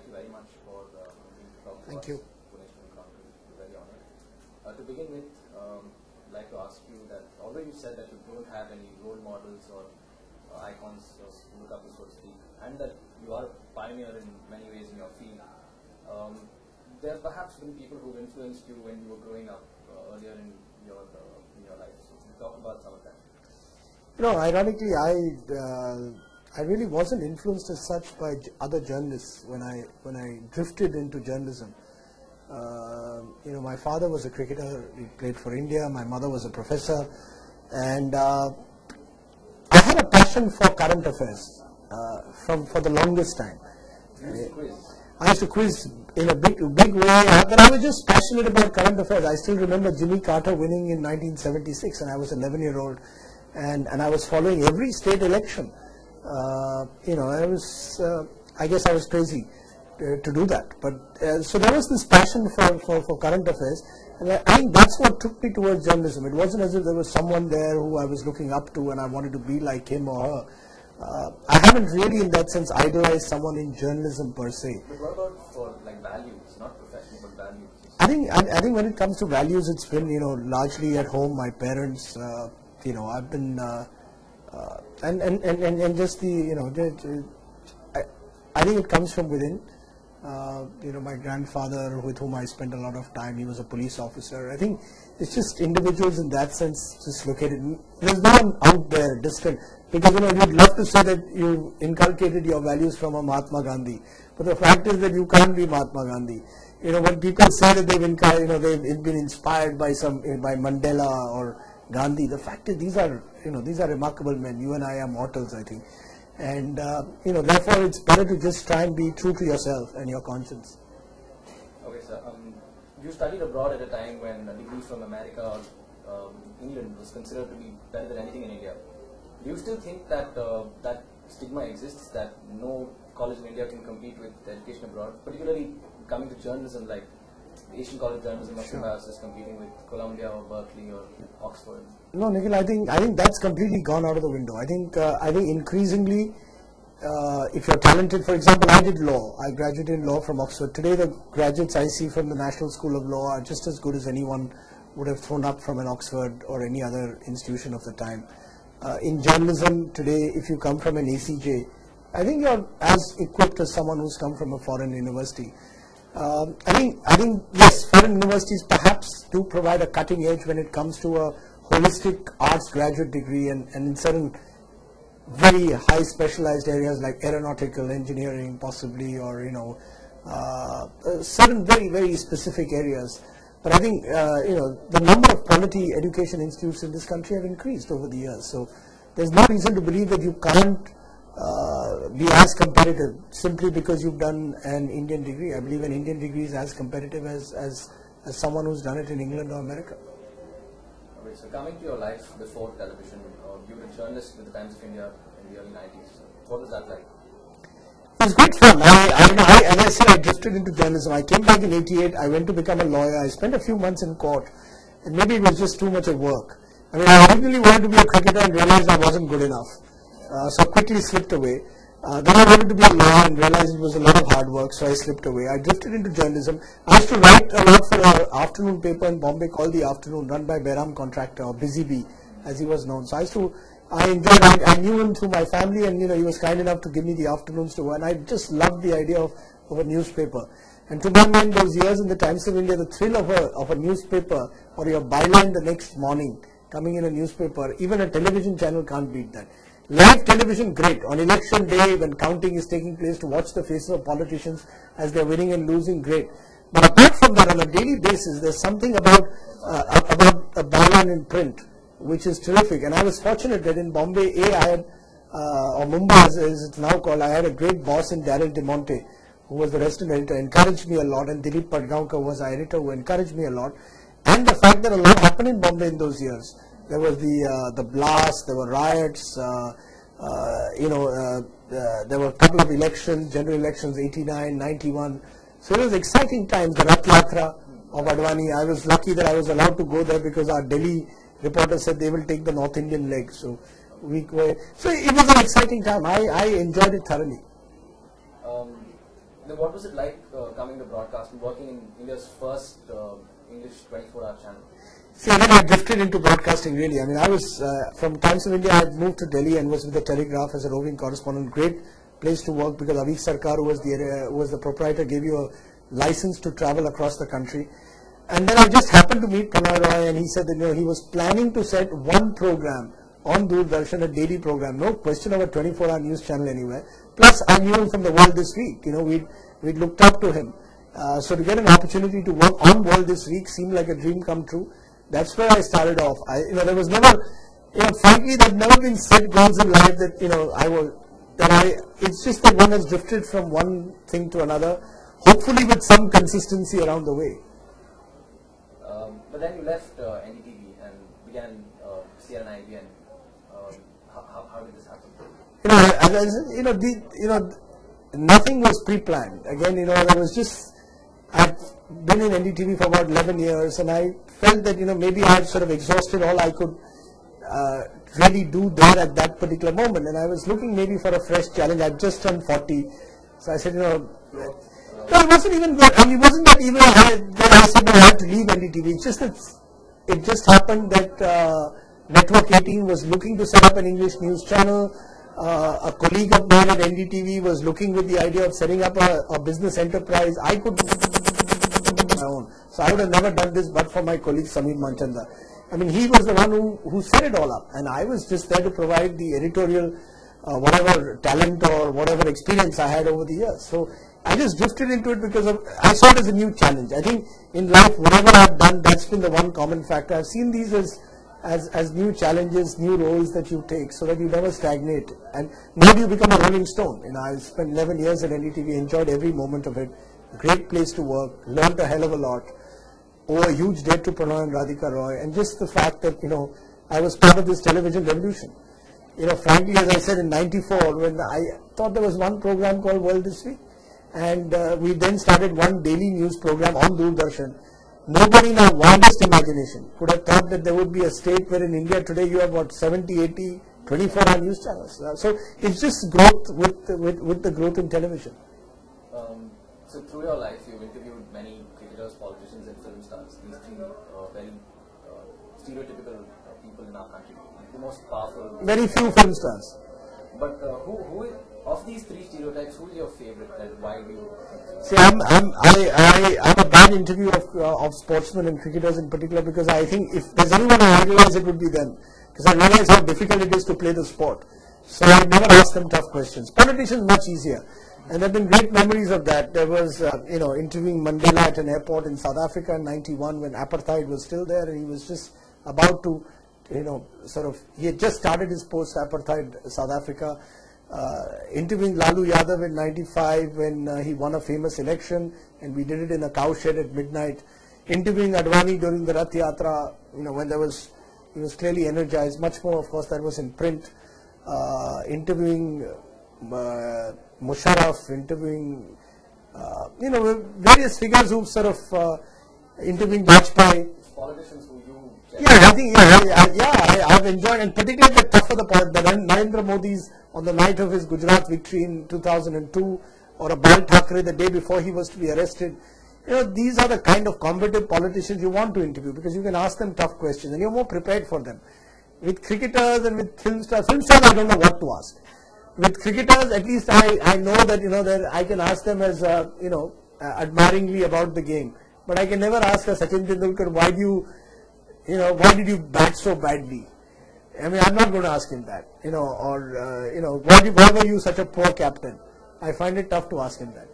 thank you very much for being to talk to Thank us. you. We're very honored. To begin with, I'd like to ask you that although you said that you don't have any role models or icons to look up to, so to speak, and that you are a pioneer in many ways in your field, there have perhaps been people who influenced you when you were growing up earlier in your life. So can you talk about some of that? Ironically, I really wasn't influenced as such by other journalists when I drifted into journalism. My father was a cricketer. He played for India. My mother was a professor, and I had a passion for current affairs for the longest time. I used to quiz in a big way, but I was just passionate about current affairs. I still remember Jimmy Carter winning in 1976, and I was 11-year-old, and I was following every state election. I guess I was crazy to do that. But so there was this passion for current affairs, and I think that's what took me towards journalism. It wasn't as if there was someone there who I was looking up to and I wanted to be like him or her. I haven't really, in that sense, idolized someone in journalism per se. But what about for like values, not professional, but values? I think when it comes to values, it's been largely at home. My parents, I've been and just I think it comes from within. My grandfather, with whom I spent a lot of time, he was a police officer. I think it's just individuals in that sense just located. There's no one out there distant, because you'd love to say that you inculcated your values from a Mahatma Gandhi, but the fact is that you can't be Mahatma Gandhi. When people say that they've been inspired by Mandela or Gandhi, the fact is these are remarkable men. You and I are mortals, I think. And therefore it's better to just try and be true to yourself and your conscience. Okay, sir. You studied abroad at a time when a degree from America or England was considered to be better than anything in India. Do you still think that that stigma exists, that no college in India can compete with education abroad, particularly coming to journalism, like the Asian College of Journalism of Symbios is competing with Columbia or Berkeley or Oxford? No, Nikhil, I think that's completely gone out of the window. I think increasingly, if you're talented, for example, I did law. I graduated in law from Oxford. Today, the graduates I see from the National School of Law are just as good as anyone would have thrown up from an Oxford or any other institution of the time. In journalism today, if you come from an ACJ, I think you're as equipped as someone who's come from a foreign university. I think yes, foreign universities perhaps do provide a cutting edge when it comes to a holistic arts graduate degree, and in certain very high specialized areas like aeronautical engineering possibly, or certain very, very specific areas. But I think the number of quality education institutes in this country have increased over the years, so there's no reason to believe that you can't be as competitive simply because you've done an Indian degree. I believe an Indian degree is as competitive as someone who's done it in England or America. Okay, so coming to your life before television, you were a journalist with the Times of India in the early 90s. What was that like? It was great fun. As I said, I drifted into journalism. I came back in '88. I went to become a lawyer. I spent a few months in court, and maybe it was just too much of work. I originally wanted to be a cricketer and realized I wasn't good enough. So quickly slipped away. Then I wanted to be a lawyer and realized it was a lot of hard work, so I slipped away. I drifted into journalism. I used to write a lot for an afternoon paper in Bombay called The Afternoon, run by Behram Contractor, or Busy Bee, as he was known. So I enjoyed it. I knew him through my family, and he was kind enough to give me the afternoons to work, and I just loved the idea of a newspaper. And to my mind, those years in the Times of India, the thrill of a newspaper, or your byline the next morning, coming in a newspaper, even a television channel can't beat that. Live television, great. On election day, when counting is taking place, to watch the faces of politicians as they're winning and losing, great. But apart from that, on a daily basis, there's something about a byline in print which is terrific. And I was fortunate that in Bombay, I had, or Mumbai as it's now called, I had a great boss in Daryl De Monte, who was the resident editor, encouraged me a lot, and Dilip Padgaonkar was our editor, who encouraged me a lot. And the fact that a lot happened in Bombay in those years. There was the blast, there were riots, there were a couple of elections, general elections, 89, 91. So it was exciting times. The Rath Yatra of Advani, I was lucky that I was allowed to go there because our Delhi reporter said they will take the North Indian leg. So it was an exciting time. I enjoyed it thoroughly. Then what was it like coming to broadcast and working in India's first English 24-hour channel? See, again, I drifted into broadcasting really. I mean, I was, from Times of India, I had moved to Delhi and was with the Telegraph as a roving correspondent. Great place to work because Avik Sarkar, who was the proprietor, gave you a license to travel across the country. And then I just happened to meet Pranay Roy, and he said that, you know, he was planning to set one program on Doordarshan, a daily program, no question of a 24-hour news channel anywhere. Plus, I knew him from the World This Week. You know, we'd looked up to him. So to get an opportunity to work on World This Week seemed like a dream come true. That's where I started off. There was never, frankly, there'd never been set goals in life that, it's just that one has drifted from one thing to another, hopefully with some consistency around the way. But then you left NDTV and began CNN-IBN. How did this happen? As I said, nothing was pre-planned. Again, there was just, I've been in NDTV for about 11 years, and I felt that, maybe I had sort of exhausted all I could really do there at that particular moment, and I was looking maybe for a fresh challenge. I'd just turned 40, so I said, no, it wasn't even good. I mean, it wasn't that even that I said, no, I had to leave NDTV. It's just that it just happened that Network 18 was looking to set up an English news channel. A colleague of mine at NDTV was looking with the idea of setting up a business enterprise. I could do my own. So I would have never done this but for my colleague Sameer Manchanda. I mean, he was the one who set it all up, and I was just there to provide the editorial, whatever talent or whatever experience I had over the years. So I just drifted into it because I saw it as a new challenge. I think in life, whatever I've done, that's been the one common factor. I've seen these as new challenges, new roles that you take so that you never stagnate. And maybe you become a rolling stone. I spent 11 years at NDTV, enjoyed every moment of it. Great place to work, learned a hell of a lot. Owe a huge debt to Pranay and Radhika Roy, and just the fact that, I was part of this television revolution. Frankly, as I said in '94, when I thought there was one program called World This Week, and we then started one daily news program on Doordarshan. Nobody in our wildest imagination could have thought that there would be a state where in India today you have about 70, 80, 24-hour news channels. So it's just growth with the growth in television. So through your life, you've interviewed many cricketers, politicians, and film stars. These three very stereotypical people in our country, the most powerful. Very few film stars. But who of these three stereotypes, who is your favorite, and why do you? See, I'm a bad interview of sportsmen and cricketers in particular, because I think if there's anyone I idolize, it would be them, because I realize how difficult it is to play the sport. So I never ask them tough questions. Politicians much easier, and there have been great memories of that. There was interviewing Mandela at an airport in South Africa in '91 when apartheid was still there, and he was just about to he had just started his post-apartheid South Africa. Interviewing Lalu Yadav in '95 when he won a famous election, and we did it in a cowshed at midnight. Interviewing Advani during the Rath Yatra, when he was clearly energized. Much more, of course, that was in print. Interviewing Musharraf, interviewing various figures who interviewing Vajpayee. Politicians who you. Yeah, I think I've enjoyed, and particularly the tougher the Narendra Modi's on the night of his Gujarat victory in 2002, or a Bal Thackeray the day before he was to be arrested. These are the kind of combative politicians you want to interview, because you can ask them tough questions and you're more prepared for them. With cricketers and with film stars I don't know what to ask. With cricketers, at least I know that that I can ask them as admiringly about the game, but I can never ask a Sachin Tendulkar, why did you bat so badly? I mean, I'm not going to ask him that, why were you such a poor captain? I find it tough to ask him that.